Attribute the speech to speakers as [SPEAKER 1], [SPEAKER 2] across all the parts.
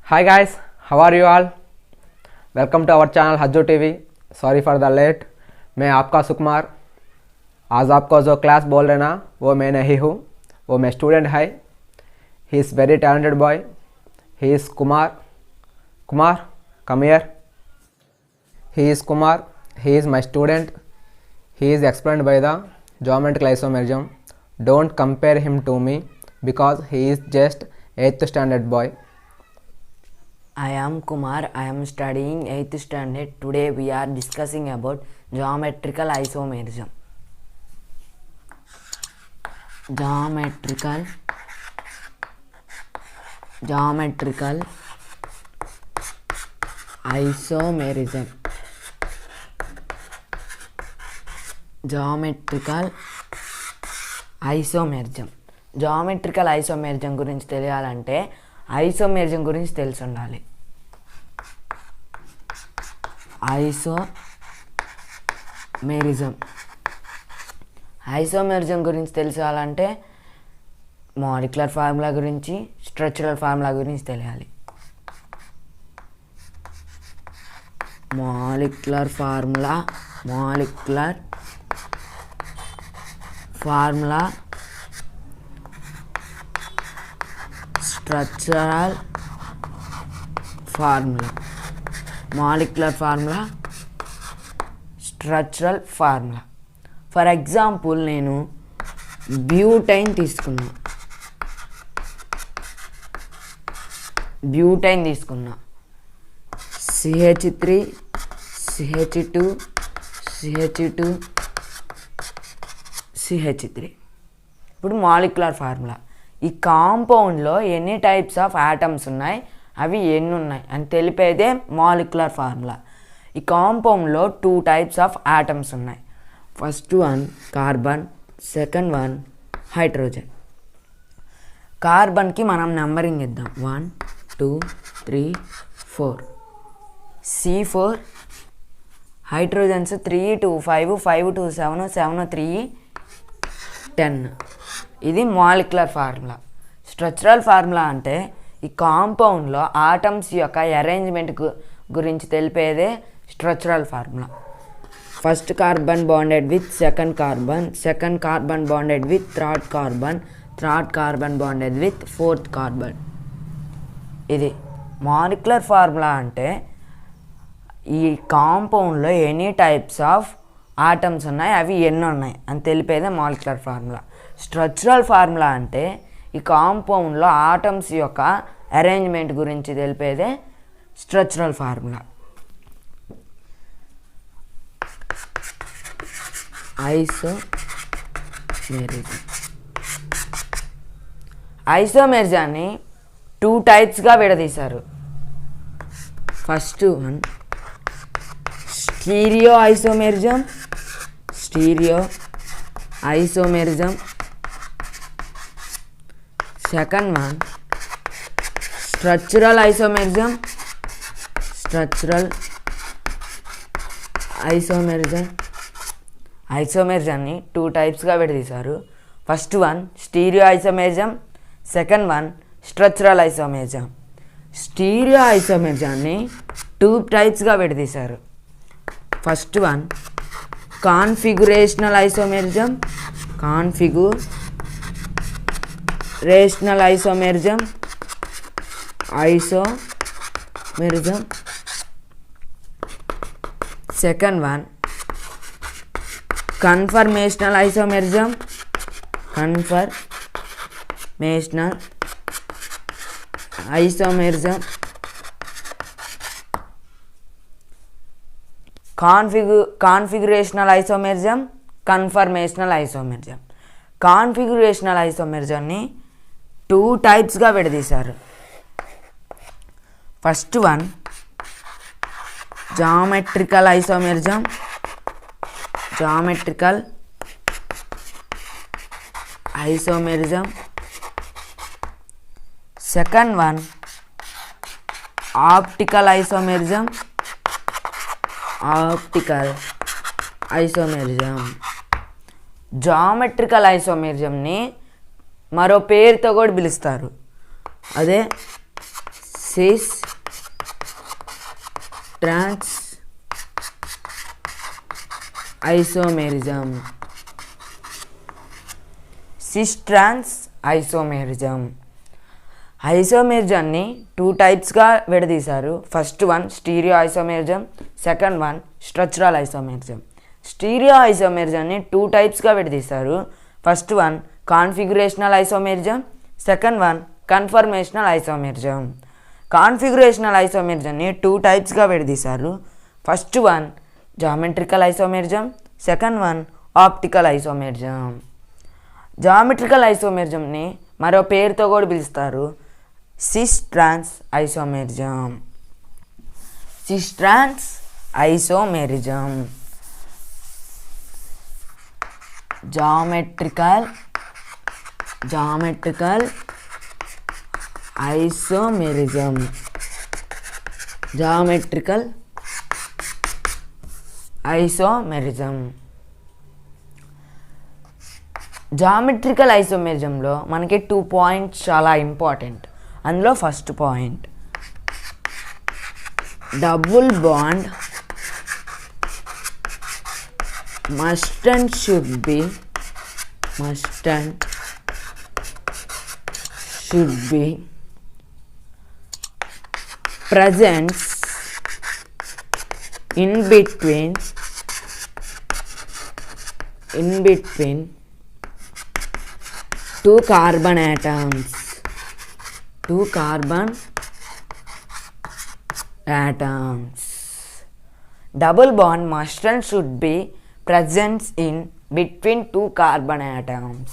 [SPEAKER 1] Hi guys, how are you all? Welcome to our channel Hajjo TV. Sorry for the late. मैं आपका सुकुमार। आज आपको जो क्लास बोल रहे ना वो मैं नहीं हूँ, वो मैं स्टूडेंट है। He is very talented boy. He is Kumar. Kumar come here. He is Kumar. He is my student. He is explained by the geometrical isomerism. Don't compare him to me because he is just 8th standard boy.
[SPEAKER 2] I am Kumar. I am studying 8th standard. Today we are discussing about geometrical isomerism. Geometrical isomerism. Geometrical isomerism గురించి తెలియాలంటే isomerism గురించి తెలిసి ఉండాలి. Isomerism గురించి తెలియాలంటే molecular formula గురించి, structural formula గురించి తెలియాలి. Molecular formula, structural formula. Molecular formula, structural formula. For example నేను బ్యూటైన్ తీసుకున్నా. CH3 CH2 CH2 CH3. ఇప్పుడు మాలిక్యులర్ ఫార్ములా, ఈ కాంపౌండ్లో ఎన్ని టైప్స్ ఆఫ్ యాటమ్స్ ఉన్నాయి, అవి ఎన్ని ఉన్నాయి అని తెలిపేదే మాలిక్యులర్ ఫార్ములా. ఈ కాంపౌండ్లో 2 టైప్స్ ఆఫ్ యాటమ్స్ ఉన్నాయి. First one carbon, second one hydrogen. కార్బన్కి మనం నెంబరింగ్ ఇద్దాం. 1 2 3 4 C4. హైడ్రోజన్స్ 3 2 5 5 2 7 7 3 10. ఇది మాలిక్యులర్ ఫార్ములా. స్ట్రక్చరల్ ఫార్ములా అంటే ఈ కాంపౌండ్లో ఆటమ్స్ యొక్క అరేంజ్మెంట్ గురించి తెలిపేదే structural formula. First carbon bonded with second carbon bonded with third carbon bonded with fourth carbon. ఇది మాలిక్యులర్ ఫార్ములా. అంటే ఈ కాంపౌండ్లో ఎనీ టైప్స్ ఆఫ్ ఆటమ్స్ ఉన్నాయి, అవి ఎన్ని ఉన్నాయి అని తెలిపేదే మాలిక్యులర్ ఫార్ములా. స్ట్రక్చరల్ ఫార్ములా అంటే ఈ కాంపౌండ్లో ఆటమ్స్ యొక్క అరేంజ్మెంట్ గురించి తెలిపేదే స్ట్రక్చరల్ ఫార్ములా. ఐసోమెరిజాన్ని 2 టైప్స్గా విడదీశారు. First one stereo isomerism. Second one structural isomerism. ఐసోమెరిజాన్ని 2 టైప్స్గా విడదీశారు. First one stereo isomerism, second one structural isomerism. Stereo ఐసోమెరిజాన్ని 2 టైప్స్గా విడదీశారు. First one configurational isomerism. Second one conformational isomerism. Configurational isomerism, conformational isomerism. Configurational ఐసోమెరిజాన్ని 2 టైప్స్గా విడదీశారు. First one geometrical isomerism. Second one optical isomerism. Geometrical ఐసోమెరిజంని మరో పేరుతో కూడా పిలుస్తారు, అదే cis trans isomerism. Cis trans isomerism. ఐసోమెరిజంని 2 టైప్స్గా విడదీశారు. First one stereo isomerism, second one structural isomerism. Stereo ఐసోమెరిజంని 2 టైప్స్గా విడదీశారు. First one configurational isomerism, second one conformational isomerism. Configurational ఐసోమెరిజంని 2 టైప్స్గా విడదీశారు. First one geometrical isomerism, second one optical isomerism. Geometrical ఐసోమెరిజంని మరో పేరుతో కూడా పిలుస్తారు, cis trans isomerism. Cis trans isomerism. Geometrical isomerism. Geometrical isomerism. Geometrical ఐసోమెరిజంలో మనకి 2 పాయింట్స్ చాలా ఇంపార్టెంట్. అందులో first point double bond must and should be presents in between two carbon atoms. Double bond must and should be present in between 2 carbon atoms.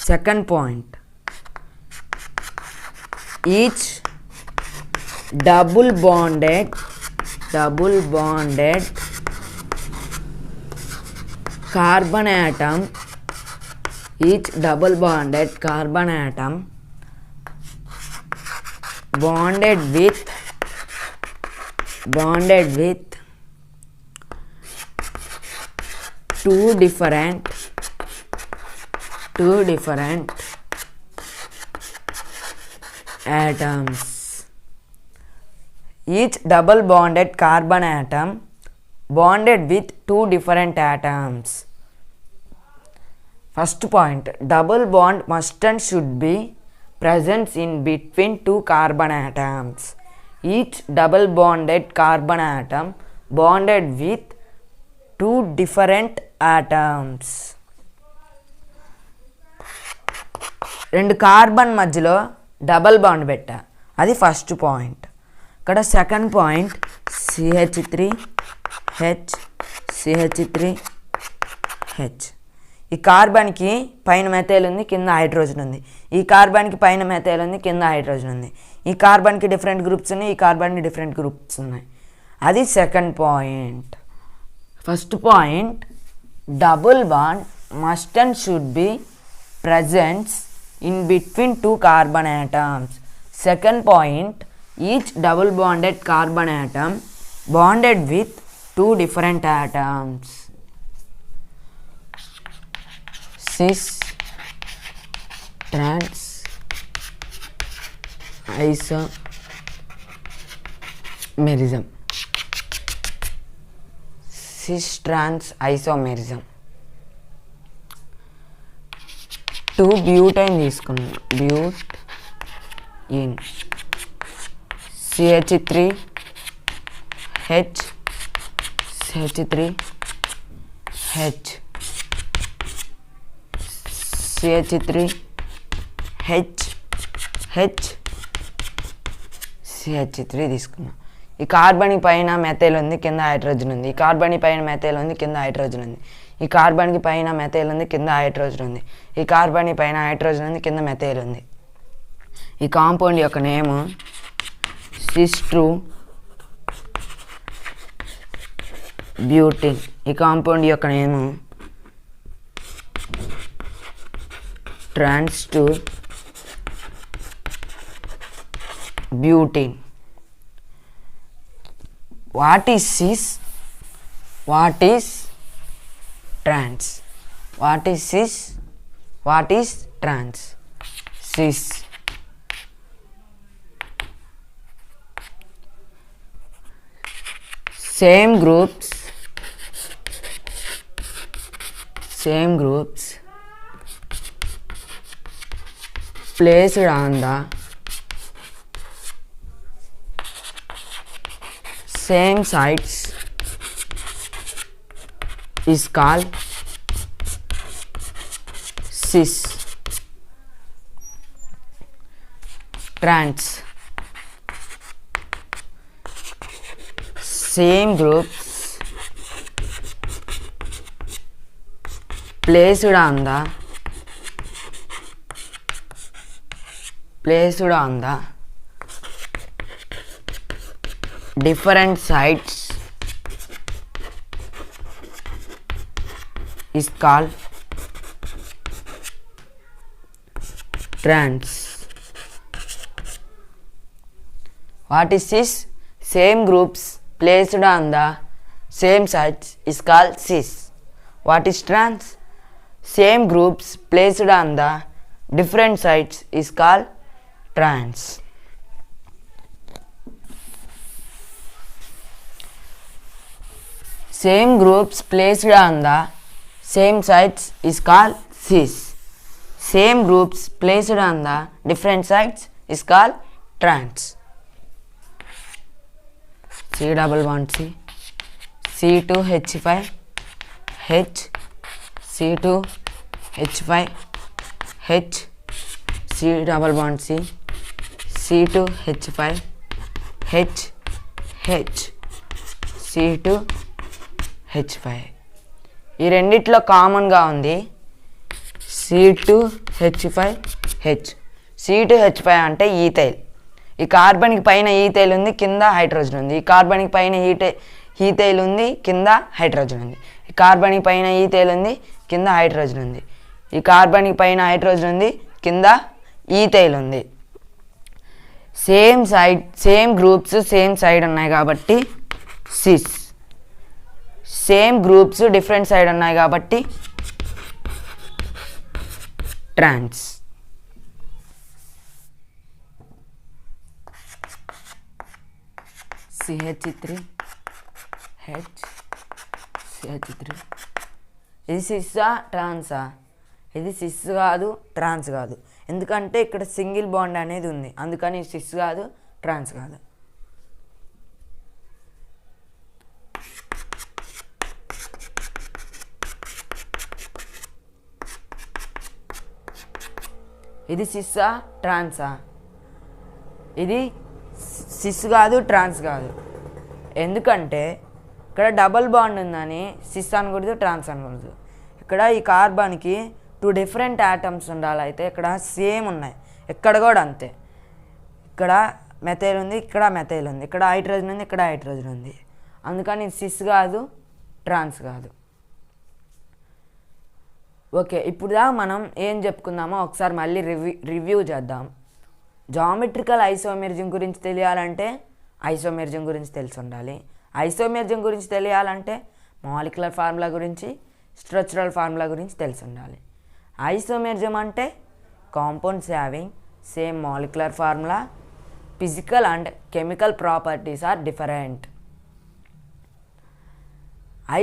[SPEAKER 2] Second point, each double bonded carbon atom, each double bonded carbon atom bonded with two different atoms. Each double bonded carbon atom bonded with 2 different atoms. First point, double bond must and should be present in between 2 carbon atoms. Each double bonded carbon atom bonded with 2 different atoms. 2 carbon మధ్యలో double bond పెట్టా, అది first point. ఇక్కడ second point CH3H. ఈ కార్బన్కి పైన methyl ఉంది, కింద hydrogen ఉంది. ఈ కార్బన్కి పైన మెథైల్ ఉంది, కింద హైడ్రోజన్ ఉంది. ఈ కార్బన్కి డిఫరెంట్ గ్రూప్స్ ఉన్నాయి, ఈ కార్బన్కి డిఫరెంట్ గ్రూప్స్ ఉన్నాయి. అది second point. First point double bond must and should be presents in between 2 carbon atoms. Second point, each double bonded carbon atom bonded with 2 different atoms. Cis trans isomerism. Cis trans isomerism. 2 butyne తీసుకున్నాం, butyne CH3H CH3 తీసుకున్నాం. ఈ carbon పైన methyl ఉంది, కింద hydrogen ఉంది. ఈ carbon పైన methyl ఉంది, కింద హైడ్రోజన్ ఉంది. ఈ కార్బన్కి పైన మెథైల్ ఉంది, కింద హైడ్రోజన్ ఉంది. ఈ కార్బన్ పైన హైడ్రోజన్ ఉంది, కింద మెథైల్ ఉంది. ఈ కాంపౌండ్ యొక్క నేము సిస్2 బ్యూటిన్. ఈ కాంపౌండ్ యొక్క నేము trans2 butane. What is cis? What is trans? What is cis? What is trans? Cis. same groups placed on the same sites is called cis. Trans. Same groups placed on the different sites is called trans. What is cis? Same groups placed on the same sites is called cis. What is trans? Same groups placed on the different sites is called trans. Same groups placed on the same sites is called cis. Same groups placed on the different sites is called trans. C double bond C, C2H5 H, C2H5 H, C double bond C, C2H5 H, C2H5. ఈ రెండిట్లో కామన్గా ఉంది C2H5H. C2H5 అంటే ethyl. ఈ కార్బన్కి పైన ethyl ఉంది, కింద hydrogen ఉంది. ఈ కార్బన్కి పైన ఈథైల్ ఉంది, కింద హైడ్రోజన్ ఉంది. ఈ కార్బన్కి పైన ఈథైల్ ఉంది, కింద హైడ్రోజన్ ఉంది. ఈ కార్బన్కి పైన హైడ్రోజన్ ఉంది, కింద ఈథైల్ ఉంది. సేమ్ గ్రూప్స్ సేమ్ సైడ్ ఉన్నాయి కాబట్టి cis. Same groups different side ఉన్నాయి కాబట్టి ట్రాన్స్. CH3 H, CH3. ఇది సిస్సా ట్రాన్సా? ఇది సిస్ కాదు, ట్రాన్స్ కాదు. ఎందుకంటే ఇక్కడ సింగిల్ బాండ్ అనేది ఉంది, అందుకని సిస్ కాదు, ట్రాన్స్ కాదు. ఇది సిస్సా ట్రాన్సా? ఇది సిస్ కాదు, ట్రాన్స్ కాదు. ఎందుకంటే ఇక్కడ డబల్ బాండ్ ఉందని సిస్ అనకూడదు, ట్రాన్స్ అనకూడదు. ఇక్కడ ఈ కార్బన్కి 2 డిఫరెంట్ ఆటమ్స్ ఉండాలి, అయితే ఇక్కడ సేమ్ ఉన్నాయి. ఇక్కడ కూడా అంతే. ఇక్కడ మెథైల్ ఉంది, ఇక్కడ మెథైల్ ఉంది, ఇక్కడ హైడ్రోజన్ ఉంది, ఇక్కడ హైడ్రోజన్ ఉంది. అందుకని సిస్ కాదు, ట్రాన్స్ కాదు. ఓకే, ఇప్పుడు మనం ఏం చెప్పుకుందామో ఒకసారి మళ్ళీ రివ్యూ చేద్దాం. జామెట్రికల్ ఐసోమెరిజం గురించి తెలియాలంటే ఐసోమెరిజం గురించి తెలిసి ఉండాలి. ఐసోమెరిజం గురించి తెలియాలంటే మాలిక్యులర్ ఫార్ములా గురించి, స్ట్రక్చరల్ ఫార్ములా గురించి తెలిసి ఉండాలి. ఐసోమెరిజం అంటే compounds having same molecular formula, physical and chemical properties are different.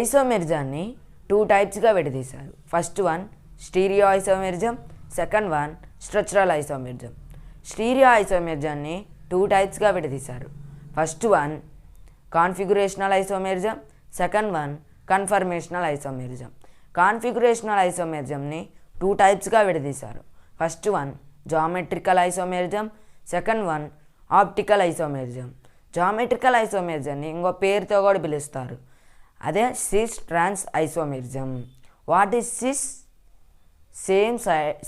[SPEAKER 2] ఐసోమెరిజాన్ని 2 టైప్స్గా విడదీశారు. First one stereo isomerism, second one structural isomerism. Stereo ఐసోమెరిజాన్ని 2 టైప్స్గా విడదీశారు. First one configurational isomerism, second one conformational isomerism. Configurational ఐసోమెరిజంని 2 టైప్స్గా విడదీశారు. First one geometrical isomerism, second one optical isomerism. Geometrical ఐసోమెరిజంని ఇంకో పేరుతో కూడా పిలుస్తారు, అదే sys trans isomerism. What is cis?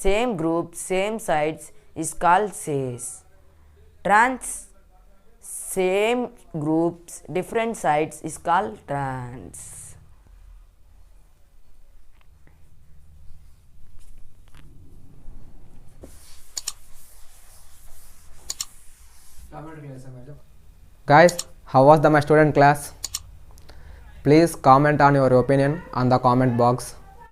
[SPEAKER 2] Same group same sides is called cis. Trans, same groups different sides is called trans.
[SPEAKER 1] Guys, how was my student class? Please comment on your opinion on the comment box.